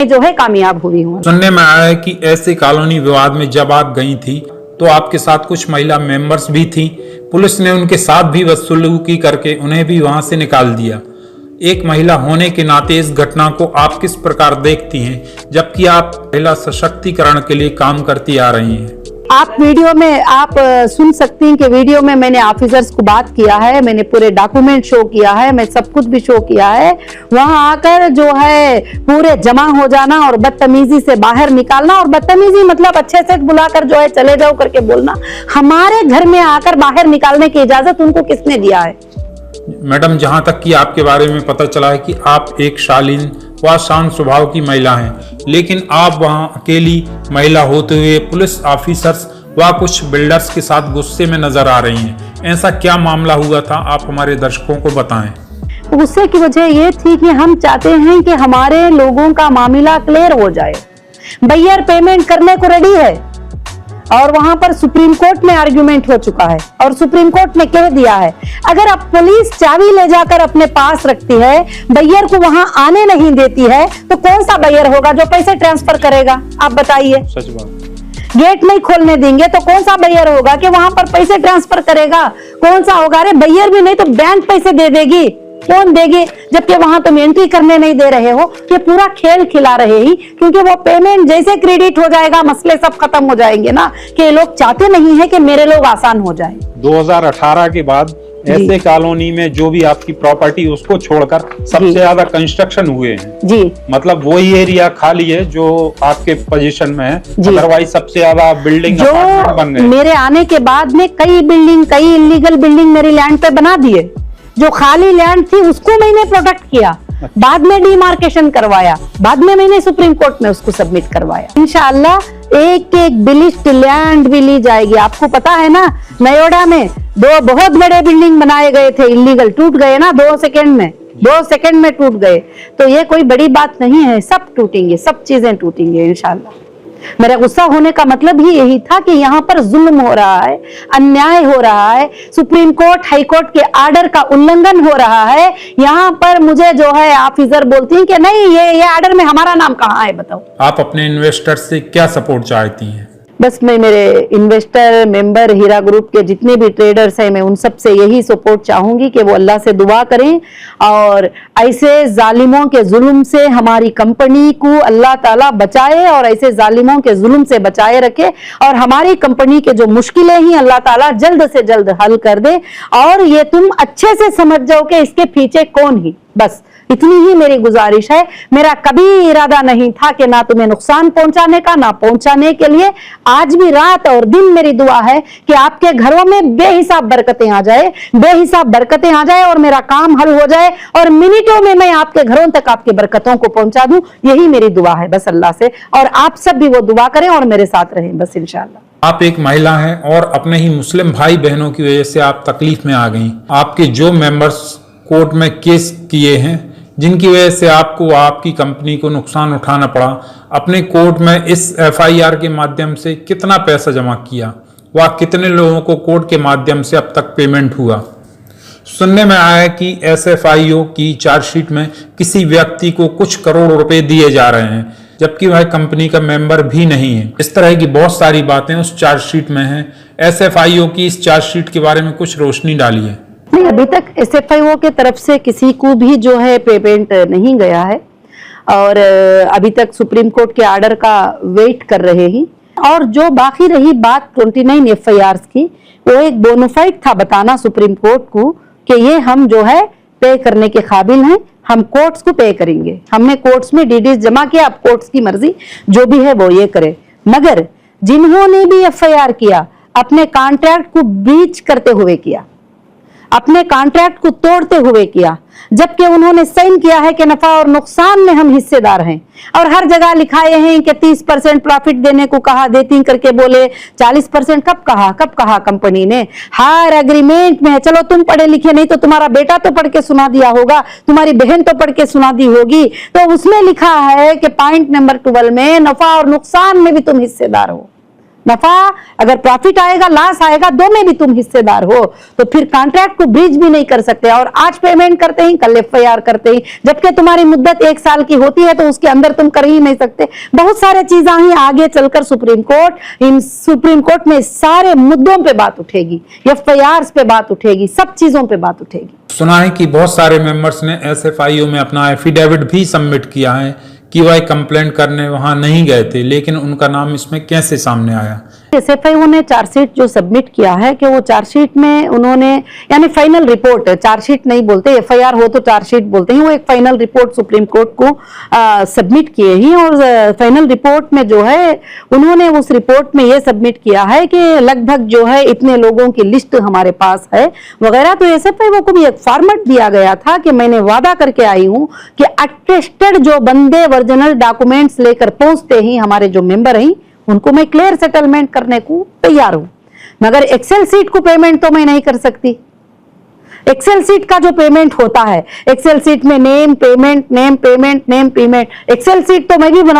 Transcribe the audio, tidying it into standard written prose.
जो है कामयाब हुई हूँ। सुनने में आया है कि ऐसे कॉलोनी विवाद में जब आप गई थी तो आपके साथ कुछ महिला मेंबर्स भी थी। पुलिस ने उनके साथ भी बदसलूकी करके उन्हें भी वहां से निकाल दिया। एक महिला होने के नाते इस घटना को आप किस प्रकार देखती हैं, जबकि आप महिला सशक्तिकरण के लिए काम करती आ रही हैं? आप वीडियो में आप सुन सकती हैं कि वीडियो में मैंने ऑफिसर्स को बात किया है, मैंने पूरे डॉक्यूमेंट शो किया है, मैं सब कुछ भी शो किया है। वहां आकर जो है पूरे जमा हो जाना और बदतमीजी से बाहर निकालना, और बदतमीजी मतलब अच्छे से बुलाकर जो है चले जाओ करके बोलना, हमारे घर में आकर बाहर निकालने की इजाजत उनको किसने दिया है? मैडम, जहां तक कि आपके बारे में पता चला है कि आप एक शालीन व शांत स्वभाव की महिला हैं, लेकिन आप वहां अकेली महिला होते हुए पुलिस ऑफिसर्स व कुछ बिल्डर्स के साथ गुस्से में नजर आ रही हैं। ऐसा क्या मामला हुआ था, आप हमारे दर्शकों को बताएं। गुस्से की वजह ये थी कि हम चाहते हैं कि हमारे लोगों का मामला क्लियर हो जाए। बय्यर पेमेंट करने को रेडी है और वहां पर सुप्रीम कोर्ट में आर्ग्यूमेंट हो चुका है और सुप्रीम कोर्ट ने कह दिया है अगर अब पुलिस चाबी ले जाकर अपने पास रखती है, बय्यर को वहां आने नहीं देती है, तो कौन सा बय्यर होगा जो पैसे ट्रांसफर करेगा? आप बताइए। सच बात। गेट नहीं खोलने देंगे तो कौन सा बय्यर होगा कि वहां पर पैसे ट्रांसफर करेगा? कौन सा होगा? अरे बय्यर भी नहीं तो बैंक पैसे दे देगी, कौन देगी? जबकि वहां तुम एंट्री करने नहीं दे रहे हो, ये पूरा खेल खिला रहे ही, क्योंकि वो पेमेंट जैसे क्रेडिट हो जाएगा मसले सब खत्म हो जाएंगे ना, कि ये लोग चाहते नहीं है कि मेरे लोग आसान हो जाए। 2018 के बाद ऐसे कॉलोनी में जो भी आपकी प्रॉपर्टी उसको छोड़कर सबसे ज्यादा कंस्ट्रक्शन हुए हैं जी, मतलब वही एरिया खाली है जो आपके पोजीशन में है, अदरवाइज सबसे ज्यादा बिल्डिंग जो बन गए। मेरे आने के बाद में कई इलीगल बिल्डिंग मेरी लैंड पे बना दिए। जो खाली लैंड थी उसको मैंने प्रोटेक्ट किया, बाद में डिमार्केशन करवाया, बाद में मैंने सुप्रीम कोर्ट में उसको सबमिट करवाया। इंशाअल्लाह एक एक बिलिस्ट लैंड भी ली जाएगी। आपको पता है ना, नयोडा में 2 बहुत बड़े बिल्डिंग बनाए गए थे, इलीगल, टूट गए ना 2 सेकंड में टूट गए। तो ये कोई बड़ी बात नहीं है, सब टूटेंगे, सब चीजें टूटेंगे इंशाअल्लाह। मेरा गुस्सा होने का मतलब ही यही था कि यहाँ पर जुल्म हो रहा है, अन्याय हो रहा है, सुप्रीम कोर्ट हाई कोर्ट के आर्डर का उल्लंघन हो रहा है। यहाँ पर मुझे जो है ऑफिसर बोलती हैं कि नहीं ये आर्डर में हमारा नाम कहाँ है, बताओ। आप अपने इन्वेस्टर से क्या सपोर्ट चाहती हैं? बस मैं मेरे इन्वेस्टर मेंबर हीरा ग्रुप के जितने भी ट्रेडर्स हैं, मैं उन सब से यही सपोर्ट चाहूंगी कि वो अल्लाह से दुआ करें और ऐसे जालिमों के जुल्म से हमारी कंपनी को अल्लाह ताला बचाए और ऐसे जालिमों के जुल्म से बचाए रखे, और हमारी कंपनी के जो मुश्किलें हैं अल्लाह ताला जल्द से जल्द हल कर दे, और ये तुम अच्छे से समझ जाओ कि इसके पीछे कौन है। बस इतनी ही मेरी गुजारिश है। मेरा कभी इरादा नहीं था कि ना तुम्हें नुकसान पहुंचाने का, ना पहुंचाने के लिए। आज भी रात और दिन मेरी दुआ है कि आपके घरों में बेहिसाब बरकतें आ जाए, बेहिसाब बरकतें आ जाए और मेरा काम हल हो जाए और मिनटों में मैं आपके घरों तक आपकी बरकतों को पहुंचा दूं। यही मेरी दुआ है बस अल्लाह से, और आप सब भी वो दुआ करें और मेरे साथ रहें बस इंशाअल्लाह। आप एक महिला हैं और अपने ही मुस्लिम भाई बहनों की वजह से आप तकलीफ में आ गई। आपके जो मेंबर्स कोर्ट में केस किए हैं जिनकी वजह से आपको आपकी कंपनी को नुकसान उठाना पड़ा, अपने कोर्ट में इस FIR के माध्यम से कितना पैसा जमा किया व कितने लोगों को कोर्ट के माध्यम से अब तक पेमेंट हुआ? सुनने में आया कि SFIO की चार्जशीट में किसी व्यक्ति को कुछ करोड़ रुपए दिए जा रहे हैं, जबकि वह कंपनी का मेंबर भी नहीं है। इस तरह की बहुत सारी बातें उस चार्जशीट में हैं। SFIO की इस चार्जशीट के बारे में कुछ रोशनी डालिए। नहीं, अभी तक SFIO के तरफ से किसी को भी जो है पेमेंट नहीं गया है और अभी तक सुप्रीम कोर्ट के आर्डर का वेट कर रहे हैं। और जो बाकी रही बात 29 FIRs की, वो एक बोनाफाइड था बताना सुप्रीम कोर्ट को कि ये हम जो है पे करने के काबिल हैं, हम कोर्ट्स को पे करेंगे। हमने कोर्ट्स में DDs जमा किया, अब कोर्ट्स की मर्जी जो भी है वो ये करे। मगर जिन्होंने भी FIR किया अपने कॉन्ट्रैक्ट को ब्रीच करते हुए किया, अपने कॉन्ट्रैक्ट को तोड़ते हुए किया, जबकि उन्होंने साइन किया है कि नफा और नुकसान में हम हिस्सेदार हैं, और हर जगह लिखाए हैं कि 30% प्रॉफिट देने को कहा, देती करके बोले 40%। कब कहा कंपनी ने? हर एग्रीमेंट में है। चलो तुम पढ़े लिखे नहीं तो तुम्हारा बेटा तो पढ़ के सुना दिया होगा, तुम्हारी बहन तो पढ़ के सुना दी होगी, तो उसमें लिखा है कि पॉइंट नंबर 12 में नफा और नुकसान में भी तुम हिस्सेदार हो। नफा, अगर प्रॉफिट आएगा, लॉस आएगा, दो में भी तुम हिस्सेदार हो, तो फिर कॉन्ट्रैक्ट को ब्रीच भी नहीं कर सकते। और आज पेमेंट करते ही कल एफआईआर करते ही, जबकि तुम्हारी मुद्दत 1 साल की होती है तो उसके अंदर तुम कर ही नहीं सकते। बहुत सारे चीजें ही आगे चलकर सुप्रीम कोर्ट में सारे मुद्दों पे बात उठेगी, एफआईआर पे बात उठेगी, सब चीजों पे बात उठेगी। सुना है कि बहुत सारे मेंबर्स ने एसएफआईओ में अपना एफिडेविट भी सबमिट किया है कि वह कंप्लेंट करने वहां नहीं गए थे, लेकिन उनका नाम इसमें कैसे सामने आया? एसएफआईओ ने चार्जशीट जो सबमिट किया है कि वो चार्जशीट में उन्होंने, यानी फाइनल रिपोर्ट, चार्जशीट नहीं बोलते, एफआईआर हो तो चार्जशीट बोलते हैं, वो एक फाइनल रिपोर्ट सुप्रीम कोर्ट को सबमिट किए ही। और फाइनल रिपोर्ट में जो है उन्होंने उस रिपोर्ट में ये सबमिट किया है कि लगभग जो है इतने लोगों की लिस्ट हमारे पास है वगैरह। तो एसएफआईओ को भी एक फॉर्मेट दिया गया था कि मैंने वादा करके आई हूं कि अटेस्टेड जो बंदे ओरिजिनल डॉक्यूमेंट्स लेकर पहुंचते ही हमारे जो मेंबर हैं उनको मैं क्लियर सेटलमेंट करने को तैयार हूं, मगर एक्सेल सीट को पेमेंट तो मैं नहीं कर सकती। एक्सेल सीट का जो पेमेंट होता है, एक्सेल सीट में नेम पेमेंट, एक्सेल सीट तो मैं भी बना